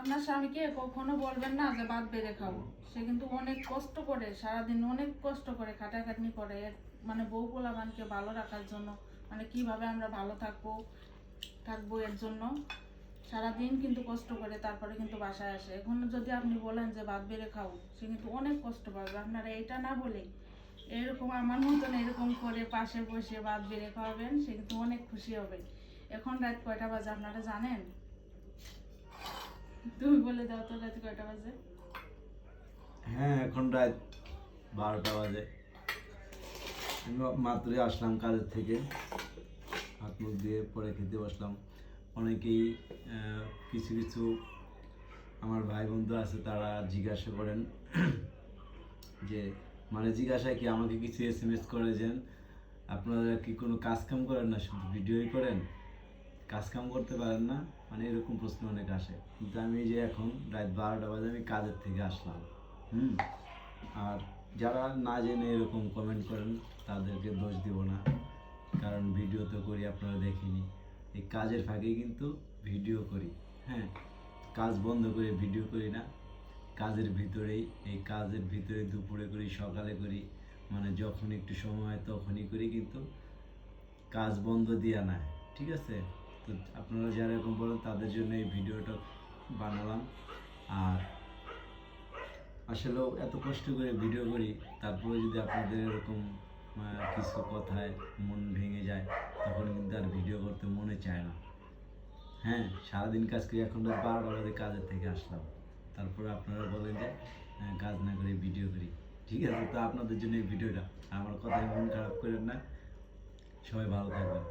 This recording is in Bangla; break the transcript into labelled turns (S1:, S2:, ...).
S1: আপনার স্বামীকে কখনো বলবেন না যে ভাত বেড়ে খাবো। সে কিন্তু অনেক কষ্ট করে, সারাদিন অনেক কষ্ট করে খাটাখাটনি করে, মানে বউ পোলাপানকে ভালো রাখার জন্য, মানে কিভাবে আমরা ভালো থাকবো এর জন্য সারাদিন কিন্তু কষ্ট করে তারপরে কিন্তু বাসায় আসে। এখন যদি আপনি বলেন যে ভাত বেড়ে খাও, সে কিন্তু অনেক কষ্ট পাবে। আপনারা এটা না বলে এরকম আমার মতন এরকম করে পাশে বসে ভাত বেড়ে খাওয়াবেন, সে কিন্তু অনেক খুশি হবে। এখন রাত কয়টা বাজে আপনারা জানেন? তুমি বলে দাও তো, রাত কয়টা বাজে?
S2: হ্যাঁ, এখন রাত 12টা বাজে। আমি মাত্রই আসলাম কাজের থেকে, হাত মুখ দিয়ে পরে খেতে বসলাম। অনেকেই কিছু কিছু আমার ভাই বন্ধু আছে, তারা জিজ্ঞাসা করেন যে মানে জিজ্ঞাসা কি আমাকে কিছু SMS করে যে আপনারা কি কোনো কাজ কাম করেন না, শুধু ভিডিওই করেন, কাজ কাম করতে পারেন না, মানে এরকম প্রশ্ন অনেক আসে। কিন্তু আমি যে এখন রাত 12টা বাজে আমি কাজের থেকে আসলাম। আর যারা না জেনে এরকম কমেন্ট করেন তাদেরকে দোষ দিব না, কারণ ভিডিও তো করি, আপনারা দেখেনি। এই কাজের ফাঁকে কিন্তু ভিডিও করি। হ্যাঁ, কাজ বন্ধ করে ভিডিও করি না, কাজের ভিতরেই, এই কাজের ভিতরে দুপুরে করি, সকালে করি, মানে যখন একটু সময় হয় তখনই করি, কিন্তু কাজ বন্ধ দিয়া না। ঠিক আছে? তো আপনারা যারা এরকম বলেন তাদের জন্য এই ভিডিওটা বানালাম। আর আসলেও এত কষ্ট করে ভিডিও করি, তারপরে যদি আপনাদের এরকম কিছু কথায় মন ভেঙে যায়, তখন কিন্তু আর ভিডিও করতে মনে চায় না। হ্যাঁ, সারাদিন কাজ করি, এখন রাত 12টা বাজে কাজের থেকে আসলাম, তারপরে আপনারা বলেন যে কাজ না করে ভিডিও করি। ঠিক আছে, তো আপনাদের জন্য এই ভিডিওটা। আমার কথায় মন খারাপ করেন না, সবাই ভালো থাকবেন।